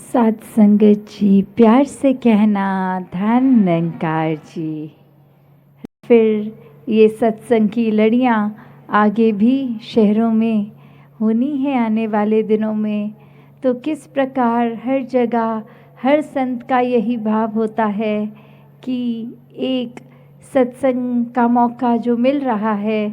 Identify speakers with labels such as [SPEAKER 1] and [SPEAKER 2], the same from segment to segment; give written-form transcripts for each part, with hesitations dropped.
[SPEAKER 1] साथ संगत जी, प्यार से कहना धन निरंकार जी। फिर ये सत्संग की लड़ियाँ आगे भी शहरों में होनी है आने वाले दिनों में। तो किस प्रकार हर जगह हर संत का यही भाव होता है कि एक सत्संग का मौका जो मिल रहा है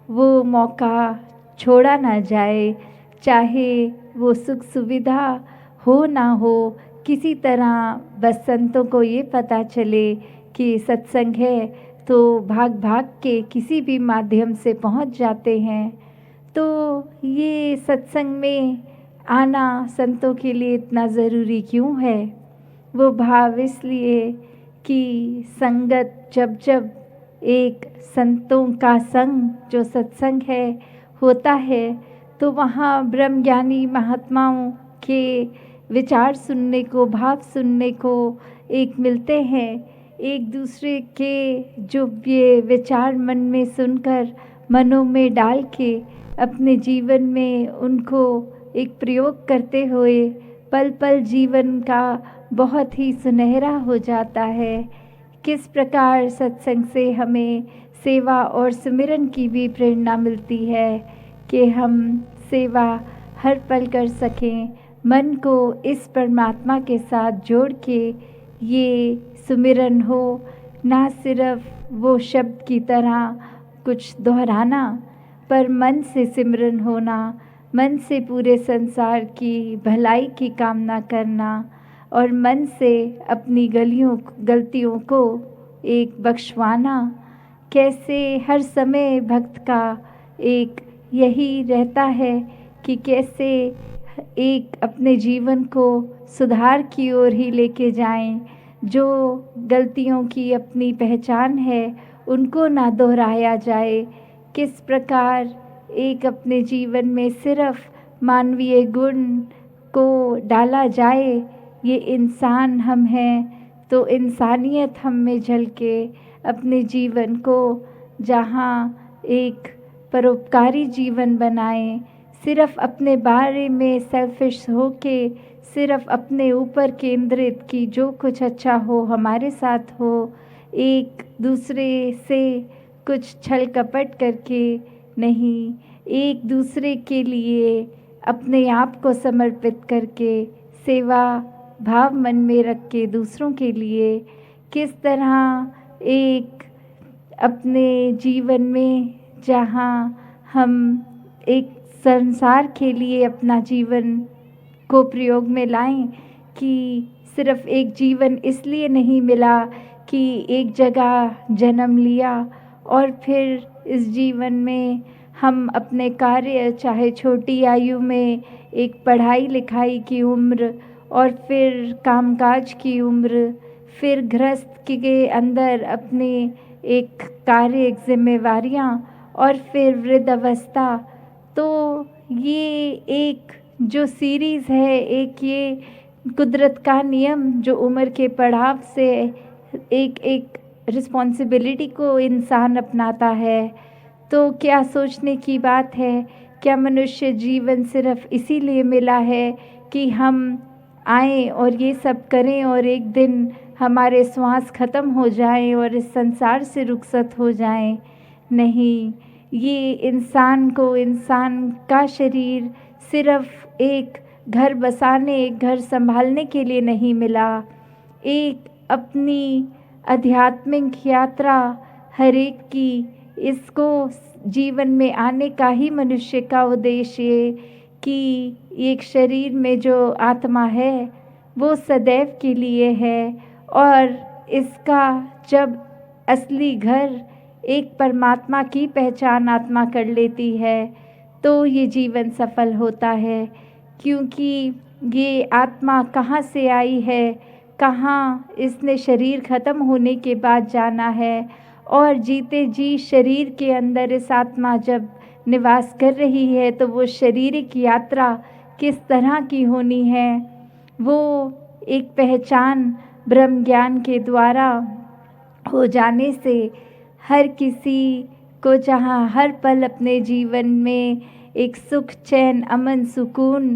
[SPEAKER 1] वो मौका छोड़ा ना जाए, चाहे वो सुख सुविधा हो ना हो। किसी तरह बस संतों को ये पता चले कि सत्संग है तो भाग भाग के किसी भी माध्यम से पहुंच जाते हैं। तो ये सत्संग में आना संतों के लिए इतना ज़रूरी क्यों है? वो भाव इसलिए कि संगत जब जब एक संतों का संग जो सत्संग है होता है तो वहाँ ब्रह्म ज्ञानी महात्माओं के विचार सुनने को, भाव सुनने को एक मिलते हैं। एक दूसरे के जो ये विचार मन में सुनकर मनों में डाल के अपने जीवन में उनको एक प्रयोग करते हुए पल पल जीवन का बहुत ही सुनहरा हो जाता है। किस प्रकार सत्संग से हमें सेवा और सुमिरन की भी प्रेरणा मिलती है कि हम सेवा हर पल कर सकें, मन को इस परमात्मा के साथ जोड़ के ये सुमिरन हो, ना सिर्फ वो शब्द की तरह कुछ दोहराना, पर मन से सिमरन होना, मन से पूरे संसार की भलाई की कामना करना और मन से अपनी गलतियों को एक बख्शवाना। कैसे हर समय भक्त का एक यही रहता है कि कैसे एक अपने जीवन को सुधार की ओर ही लेके जाएं। जो गलतियों की अपनी पहचान है उनको ना दोहराया जाए। किस प्रकार एक अपने जीवन में सिर्फ मानवीय गुण को डाला जाए। ये इंसान हम हैं तो इंसानियत हम में झलके अपने जीवन को जहाँ एक परोपकारी जीवन बनाएं। सिर्फ अपने बारे में सेल्फिश हो के सिर्फ अपने ऊपर केंद्रित कि जो कुछ अच्छा हो हमारे साथ हो, एक दूसरे से कुछ छल कपट करके नहीं, एक दूसरे के लिए अपने आप को समर्पित करके सेवा भाव मन में रख के दूसरों के लिए किस तरह एक अपने जीवन में जहाँ हम एक संसार के लिए अपना जीवन को प्रयोग में लाएं कि सिर्फ एक जीवन इसलिए नहीं मिला कि एक जगह जन्म लिया और फिर इस जीवन में हम अपने कार्य चाहे छोटी आयु में एक पढ़ाई लिखाई की उम्र और फिर कामकाज की उम्र, फिर गृहस्थ के अंदर अपने एक कार्य एक जिम्मेवारियाँ और फिर वृद्धावस्था। तो ये एक जो सीरीज़ है, एक ये कुदरत का नियम जो उम्र के पड़ाव से एक एक रिस्पॉन्सिबिलिटी को इंसान अपनाता है। तो क्या सोचने की बात है, क्या मनुष्य जीवन सिर्फ इसीलिए मिला है कि हम आएँ और ये सब करें और एक दिन हमारे श्वास ख़त्म हो जाएं और इस संसार से रुखसत हो जाएं? नहीं, ये इंसान को इंसान का शरीर सिर्फ एक घर बसाने, एक घर संभालने के लिए नहीं मिला। एक अपनी आध्यात्मिक यात्रा हर एक की इसको जीवन में आने का ही मनुष्य का उद्देश्य कि एक शरीर में जो आत्मा है वो सदैव के लिए है और इसका जब असली घर एक परमात्मा की पहचान आत्मा कर लेती है तो ये जीवन सफल होता है। क्योंकि ये आत्मा कहाँ से आई है, कहाँ इसने शरीर ख़त्म होने के बाद जाना है और जीते जी शरीर के अंदर इस आत्मा जब निवास कर रही है तो वो शारीरिक यात्रा किस तरह की होनी है, वो एक पहचान ब्रह्म ज्ञान के द्वारा हो जाने से हर किसी को जहाँ हर पल अपने जीवन में एक सुख चैन अमन सुकून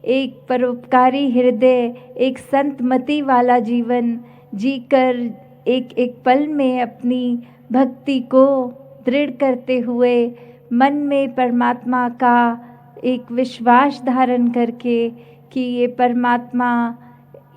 [SPEAKER 1] एक परोपकारी हृदय, एक संतमति वाला जीवन जीकर एक एक पल में अपनी भक्ति को दृढ़ करते हुए मन में परमात्मा का एक विश्वास धारण करके कि ये परमात्मा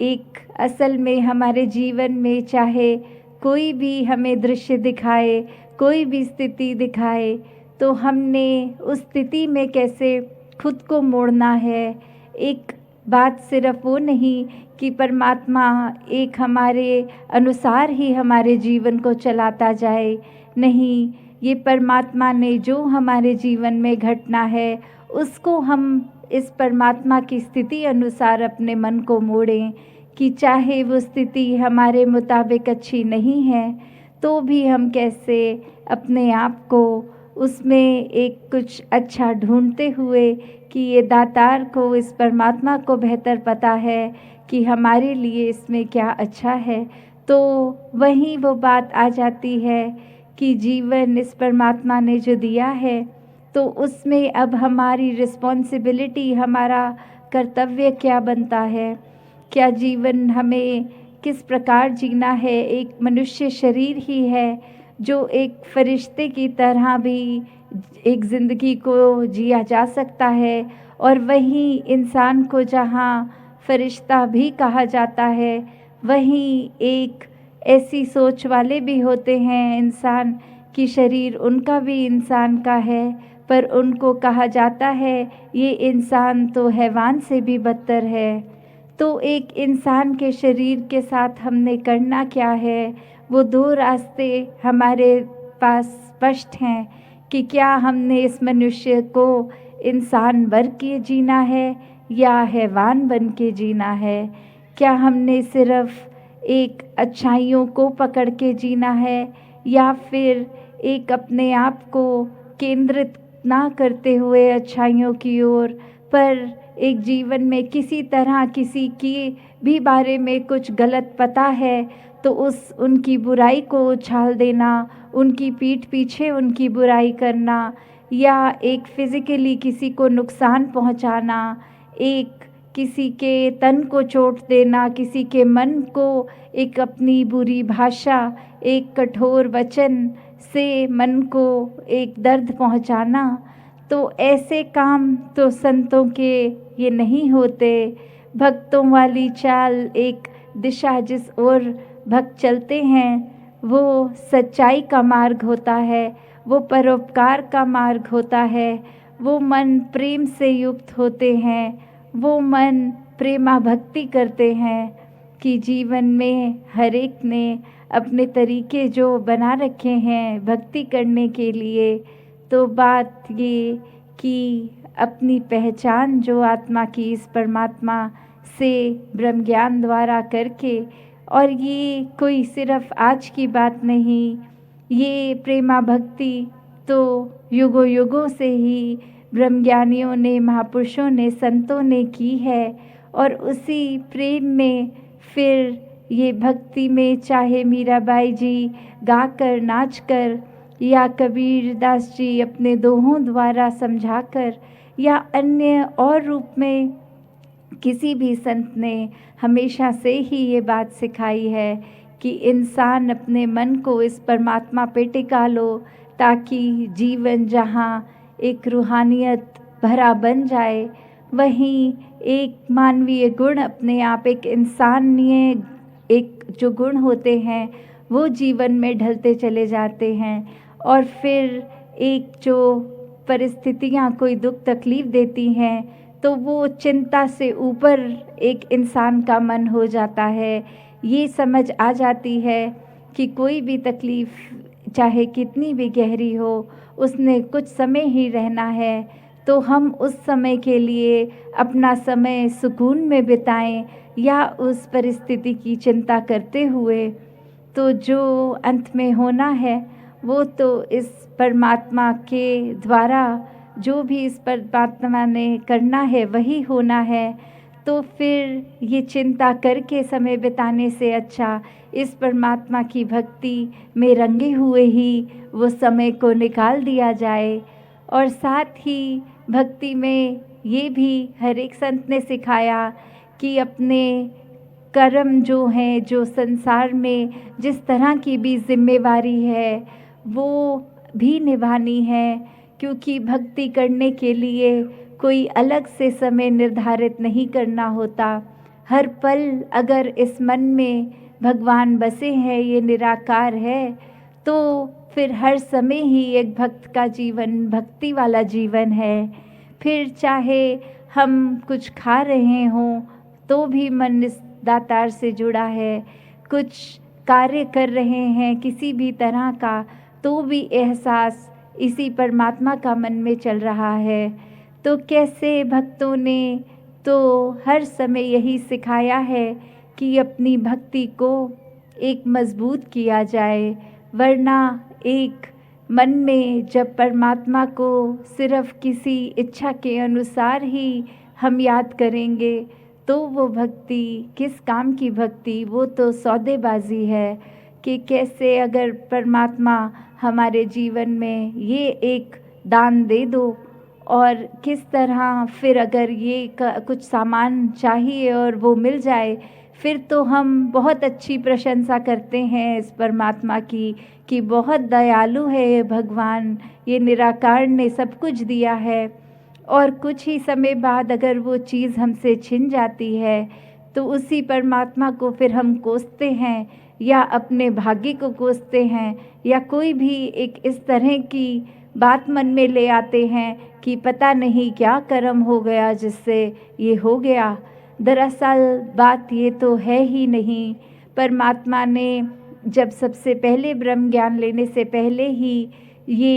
[SPEAKER 1] एक असल में हमारे जीवन में चाहे कोई भी हमें दृश्य दिखाए, कोई भी स्थिति दिखाए, तो हमने उस स्थिति में कैसे खुद को मोड़ना है। एक बात सिर्फ वो नहीं कि परमात्मा एक हमारे अनुसार ही हमारे जीवन को चलाता जाए, नहीं, ये परमात्मा ने जो हमारे जीवन में घटना है उसको हम इस परमात्मा की स्थिति अनुसार अपने मन को मोड़ें कि चाहे वो स्थिति हमारे मुताबिक अच्छी नहीं है तो भी हम कैसे अपने आप को उसमें एक कुछ अच्छा ढूंढते हुए कि ये दातार को, इस परमात्मा को बेहतर पता है कि हमारे लिए इसमें क्या अच्छा है, तो वहीं वो बात आ जाती है कि जीवन इस परमात्मा ने जो दिया है तो उसमें अब हमारी रिस्पॉन्सिबिलिटी, हमारा कर्तव्य क्या बनता है, क्या जीवन हमें किस प्रकार जीना है। एक मनुष्य शरीर ही है जो एक फरिश्ते की तरह भी एक ज़िंदगी को जिया जा सकता है, और वहीं इंसान को जहाँ फरिश्ता भी कहा जाता है, वहीं एक ऐसी सोच वाले भी होते हैं इंसान कि शरीर उनका भी इंसान का है, पर उनको कहा जाता है ये इंसान तो हैवान से भी बदतर है। तो एक इंसान के शरीर के साथ हमने करना क्या है, वो दो रास्ते हमारे पास स्पष्ट हैं कि क्या हमने इस मनुष्य को इंसान बन के जीना है या हैवान बन के जीना है। क्या हमने सिर्फ एक अच्छाइयों को पकड़ के जीना है या फिर एक अपने आप को केंद्रित ना करते हुए अच्छाइयों की ओर, पर एक जीवन में किसी तरह किसी की भी बारे में कुछ गलत पता है तो उनकी बुराई को उछाल देना, उनकी पीठ पीछे उनकी बुराई करना, या एक फिज़िकली किसी को नुकसान पहुंचाना, एक किसी के तन को चोट देना, किसी के मन को एक अपनी बुरी भाषा, एक कठोर वचन से मन को एक दर्द पहुंचाना, तो ऐसे काम तो संतों के ये नहीं होते। भक्तों वाली चाल, एक दिशा जिस ओर भक्त चलते हैं वो सच्चाई का मार्ग होता है, वो परोपकार का मार्ग होता है, वो मन प्रेम से युक्त होते हैं, वो मन प्रेमा भक्ति करते हैं कि जीवन में हर एक ने अपने तरीके जो बना रखे हैं भक्ति करने के लिए। तो बात ये कि अपनी पहचान जो आत्मा की इस परमात्मा से ब्रह्म ज्ञान द्वारा करके, और ये कोई सिर्फ आज की बात नहीं, ये प्रेमा भक्ति तो युगों युगों से ही ब्रह्मज्ञानियों ने, महापुरुषों ने, संतों ने की है। और उसी प्रेम में फिर ये भक्ति में चाहे मीराबाई जी गाकर नाचकर, या कबीरदास जी अपने दोहों द्वारा समझाकर, या अन्य और रूप में किसी भी संत ने हमेशा से ही ये बात सिखाई है कि इंसान अपने मन को इस परमात्मा पे टिका लो ताकि जीवन जहाँ एक रूहानियत भरा बन जाए, वहीं एक मानवीय गुण अपने आप, एक इंसानिय एक जो गुण होते हैं वो जीवन में ढलते चले जाते हैं। और फिर एक जो परिस्थितियाँ कोई दुख तकलीफ़ देती हैं तो वो चिंता से ऊपर एक इंसान का मन हो जाता है। ये समझ आ जाती है कि कोई भी तकलीफ़ चाहे कितनी भी गहरी हो, उसने कुछ समय ही रहना है, तो हम उस समय के लिए अपना समय सुकून में बिताएं या उस परिस्थिति की चिंता करते हुए, तो जो अंत में होना है वो तो इस परमात्मा के द्वारा, जो भी इस परमात्मा ने करना है वही होना है। तो फिर ये चिंता करके समय बिताने से अच्छा इस परमात्मा की भक्ति में रंगे हुए ही वो समय को निकाल दिया जाए। और साथ ही भक्ति में ये भी हर एक संत ने सिखाया कि अपने कर्म जो हैं, जो संसार में जिस तरह की भी जिम्मेवारी है वो भी निभानी है, क्योंकि भक्ति करने के लिए कोई अलग से समय निर्धारित नहीं करना होता। हर पल अगर इस मन में भगवान बसे हैं, ये निराकार है, तो फिर हर समय ही एक भक्त का जीवन भक्ति वाला जीवन है। फिर चाहे हम कुछ खा रहे हों तो भी मन इस दातार से जुड़ा है, कुछ कार्य कर रहे हैं किसी भी तरह का तो भी एहसास इसी परमात्मा का मन में चल रहा है। तो कैसे भक्तों ने तो हर समय यही सिखाया है कि अपनी भक्ति को एक मजबूत किया जाए, वरना एक मन में जब परमात्मा को सिर्फ किसी इच्छा के अनुसार ही हम याद करेंगे तो वो भक्ति किस काम की भक्ति, वो तो सौदेबाजी है। कि कैसे अगर परमात्मा हमारे जीवन में ये एक दान दे दो और किस तरह फिर अगर ये कुछ सामान चाहिए और वो मिल जाए, फिर तो हम बहुत अच्छी प्रशंसा करते हैं इस परमात्मा की कि बहुत दयालु है ये भगवान, ये निराकार ने सब कुछ दिया है। और कुछ ही समय बाद अगर वो चीज़ हमसे छिन जाती है तो उसी परमात्मा को फिर हम कोसते हैं या अपने भाग्य को कोसते हैं या कोई भी एक इस तरह की बात मन में ले आते हैं कि पता नहीं क्या कर्म हो गया जिससे ये हो गया। दरअसल बात ये तो है ही नहीं। परमात्मा ने जब सबसे पहले ब्रह्म ज्ञान लेने से पहले ही ये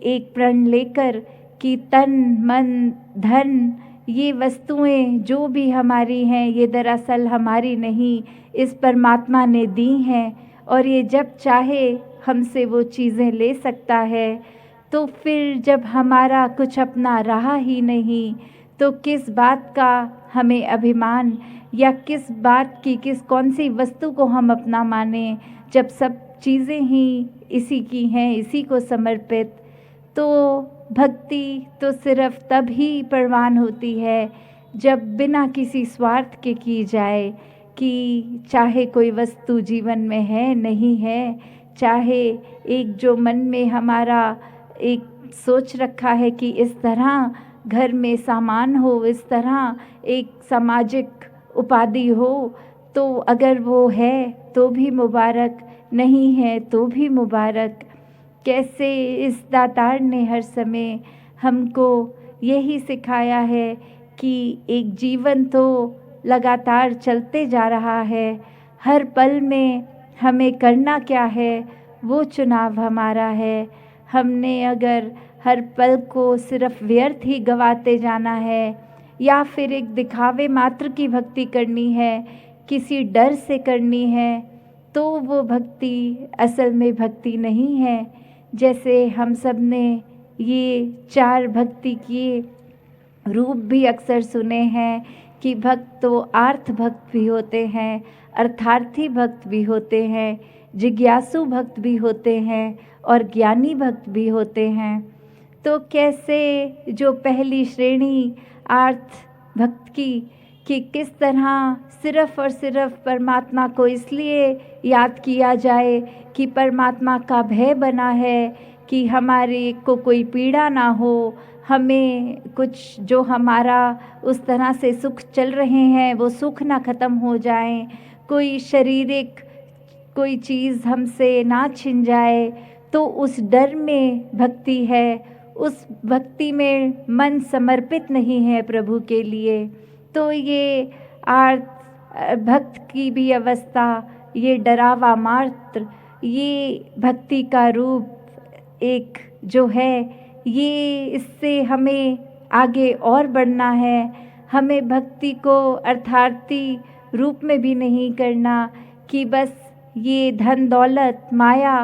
[SPEAKER 1] एक प्रण लेकर कि तन मन धन ये वस्तुएं जो भी हमारी हैं ये दरअसल हमारी नहीं, इस परमात्मा ने दी हैं और ये जब चाहे हमसे वो चीज़ें ले सकता है। तो फिर जब हमारा कुछ अपना रहा ही नहीं तो किस बात का हमें अभिमान या किस बात की कौन सी वस्तु को हम अपना माने, जब सब चीज़ें ही इसी की हैं, इसी को समर्पित। तो भक्ति तो सिर्फ तब ही प्रवान होती है जब बिना किसी स्वार्थ के की जाए, कि चाहे कोई वस्तु जीवन में है नहीं है, चाहे एक जो मन में हमारा एक सोच रखा है कि इस तरह घर में सामान हो, इस तरह एक सामाजिक उपाधि हो, तो अगर वो है तो भी मुबारक, नहीं है तो भी मुबारक। कैसे इस दातार ने हर समय हमको यही सिखाया है कि एक जीवन तो लगातार चलते जा रहा है, हर पल में हमें करना क्या है वो चुनाव हमारा है। हमने अगर हर पल को सिर्फ व्यर्थ ही गवाते जाना है या फिर एक दिखावे मात्र की भक्ति करनी है, किसी डर से करनी है, तो वो भक्ति असल में भक्ति नहीं है। जैसे हम सब ने ये 4 भक्ति के रूप भी अक्सर सुने हैं कि भक्त तो आर्थ भक्त भी होते हैं, अर्थार्थी भक्त भी होते हैं, जिज्ञासु भक्त भी होते हैं और ज्ञानी भक्त भी होते हैं। तो कैसे जो पहली श्रेणी आर्थ भक्त की कि किस तरह सिर्फ और सिर्फ परमात्मा को इसलिए याद किया जाए कि परमात्मा का भय बना है कि हमारे को कोई पीड़ा ना हो, हमें कुछ जो हमारा उस तरह से सुख चल रहे हैं वो सुख ना ख़त्म हो जाएं, कोई शारीरिक कोई चीज़ हमसे ना छिन जाए, तो उस डर में भक्ति है, उस भक्ति में मन समर्पित नहीं है प्रभु के लिए। तो ये आर्त भक्त की भी अवस्था, ये डरावा मात्र, ये भक्ति का रूप एक जो है, ये इससे हमें आगे और बढ़ना है। हमें भक्ति को अर्थार्थी रूप में भी नहीं करना कि बस ये धन दौलत माया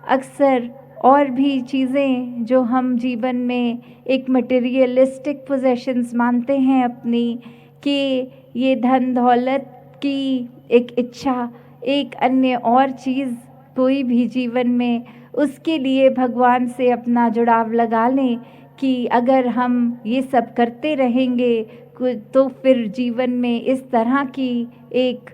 [SPEAKER 1] अक्सर और भी चीज़ें जो हम जीवन में एक मटेरियलिस्टिक पोजेशंस मानते हैं अपनी, कि ये धन दौलत की एक इच्छा, एक अन्य और चीज़ कोई भी जीवन में, उसके लिए भगवान से अपना जुड़ाव लगा लें कि अगर हम ये सब करते रहेंगे तो फिर जीवन में इस तरह की एक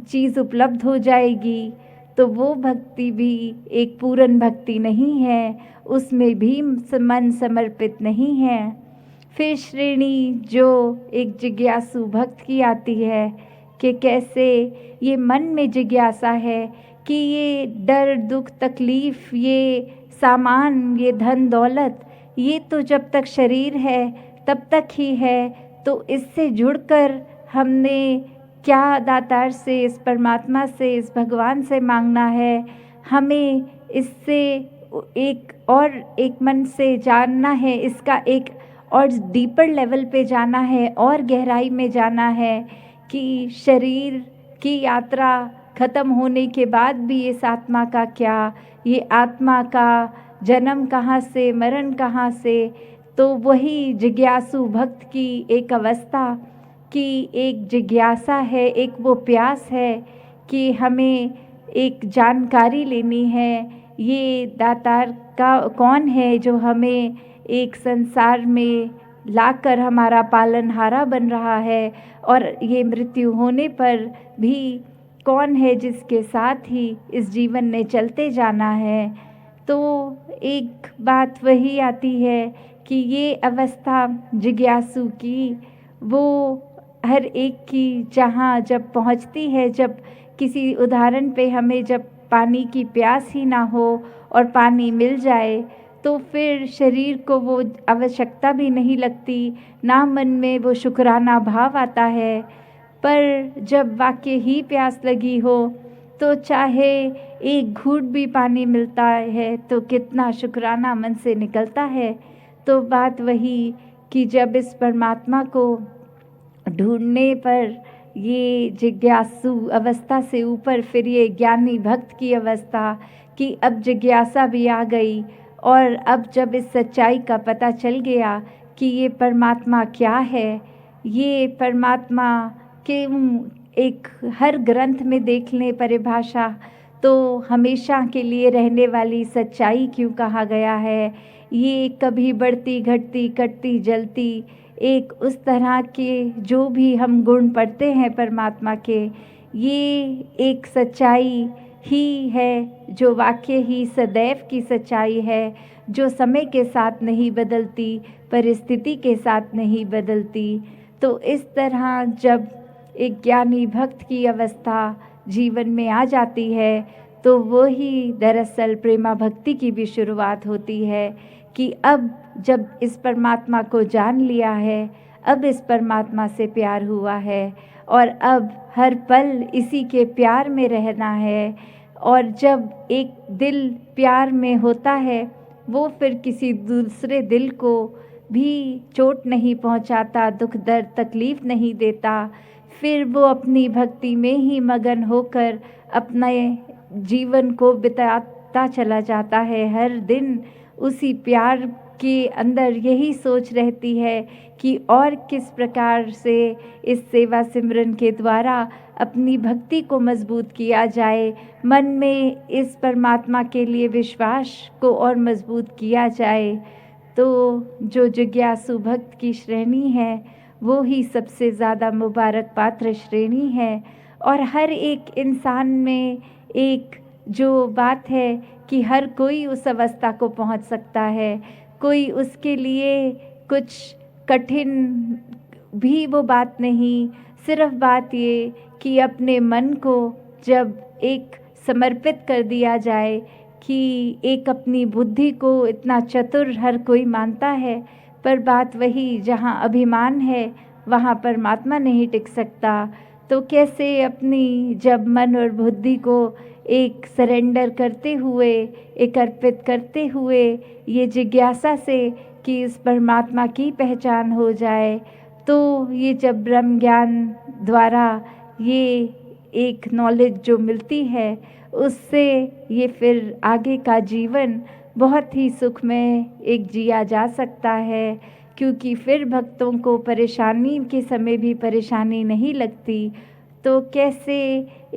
[SPEAKER 1] चीज़ उपलब्ध हो जाएगी, तो वो भक्ति भी एक पूर्ण भक्ति नहीं है, उसमें भी मन समर्पित नहीं है। फिर श्रेणी जो एक जिज्ञासु भक्त की आती है कि कैसे ये मन में जिज्ञासा है कि ये डर दुख तकलीफ़, ये सामान, ये धन दौलत, ये तो जब तक शरीर है तब तक ही है, तो इससे जुड़कर हमने क्या दातार से, इस परमात्मा से, इस भगवान से मांगना है। हमें इससे एक मन से जानना है, इसका एक और डीपर लेवल पे जाना है और गहराई में जाना है कि शरीर की यात्रा ख़त्म होने के बाद भी इस आत्मा का क्या, ये आत्मा का जन्म कहाँ से, मरण कहाँ से। तो वही जिज्ञासु भक्त की एक अवस्था की एक जिज्ञासा है, एक वो प्यास है कि हमें एक जानकारी लेनी है, ये दातार का कौन है जो हमें एक संसार में लाकर हमारा पालनहारा बन रहा है, और ये मृत्यु होने पर भी कौन है जिसके साथ ही इस जीवन में चलते जाना है। तो एक बात वही आती है कि ये अवस्था जिज्ञासु की वो हर एक की जहाँ जब पहुँचती है, जब किसी उदाहरण पे हमें जब पानी की प्यास ही ना हो और पानी मिल जाए, तो फिर शरीर को वो आवश्यकता भी नहीं लगती, ना मन में वो शुक्राना भाव आता है। पर जब वाकई ही प्यास लगी हो तो चाहे एक घूंट भी पानी मिलता है तो कितना शुक्राना मन से निकलता है। तो बात वही कि जब इस परमात्मा को ढूंढने पर ये जिज्ञासु अवस्था से ऊपर फिर ये ज्ञानी भक्त की अवस्था कि अब जिज्ञासा भी आ गई, और अब जब इस सच्चाई का पता चल गया कि ये परमात्मा क्या है, ये परमात्मा के एक हर ग्रंथ में देख लें परिभाषा, तो हमेशा के लिए रहने वाली सच्चाई क्यों कहा गया है। ये कभी बढ़ती घटती कटती जलती एक उस तरह के जो भी हम गुण पढ़ते हैं परमात्मा के, ये एक सच्चाई ही है जो वाकई ही सदैव की सच्चाई है, जो समय के साथ नहीं बदलती, परिस्थिति के साथ नहीं बदलती। तो इस तरह जब एक ज्ञानी भक्त की अवस्था जीवन में आ जाती है तो वो ही दरअसल प्रेमा भक्ति की भी शुरुआत होती है कि अब जब इस परमात्मा को जान लिया है, अब इस परमात्मा से प्यार हुआ है और अब हर पल इसी के प्यार में रहना है। और जब एक दिल प्यार में होता है वो फिर किसी दूसरे दिल को भी चोट नहीं पहुंचाता, दुख दर्द तकलीफ़ नहीं देता, फिर वो अपनी भक्ति में ही मगन होकर अपने जीवन को बिताता चला जाता है। हर दिन उसी प्यार के अंदर यही सोच रहती है कि और किस प्रकार से इस सेवा सिमरन के द्वारा अपनी भक्ति को मजबूत किया जाए, मन में इस परमात्मा के लिए विश्वास को और मजबूत किया जाए। तो जो जिज्ञासु भक्त की श्रेणी है वो ही सबसे ज़्यादा मुबारक पात्र श्रेणी है। और हर एक इंसान में एक जो बात है कि हर कोई उस अवस्था को पहुंच सकता है, कोई उसके लिए कुछ कठिन भी वो बात नहीं, सिर्फ बात ये कि अपने मन को जब एक समर्पित कर दिया जाए कि एक अपनी बुद्धि को इतना चतुर हर कोई मानता है, पर बात वही जहाँ अभिमान है वहाँ परमात्मा नहीं टिक सकता। तो कैसे अपनी जब मन और बुद्धि को एक सरेंडर करते हुए, एक अर्पित करते हुए ये जिज्ञासा से कि इस परमात्मा की पहचान हो जाए, तो ये जब ब्रह्म ज्ञान द्वारा ये एक नॉलेज जो मिलती है उससे ये फिर आगे का जीवन बहुत ही सुखमय एक जिया जा सकता है, क्योंकि फिर भक्तों को परेशानी के समय भी परेशानी नहीं लगती। तो कैसे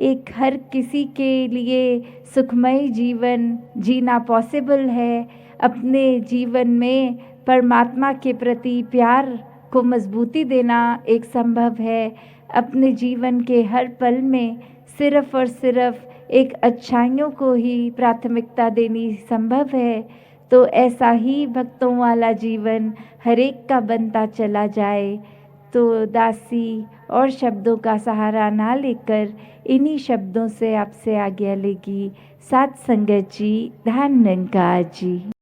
[SPEAKER 1] एक हर किसी के लिए सुखमय जीवन जीना पॉसिबल है। अपने जीवन में परमात्मा के प्रति प्यार को मजबूती देना एक संभव है। अपने जीवन के हर पल में सिर्फ और सिर्फ एक अच्छाइयों को ही प्राथमिकता देनी संभव है। तो ऐसा ही भक्तों वाला जीवन हर एक का बनता चला जाए। तो दासी और शब्दों का सहारा ना लेकर इन्हीं शब्दों से आपसे आज्ञा लेगी। साथ संगत जी, धन निरंकार जी।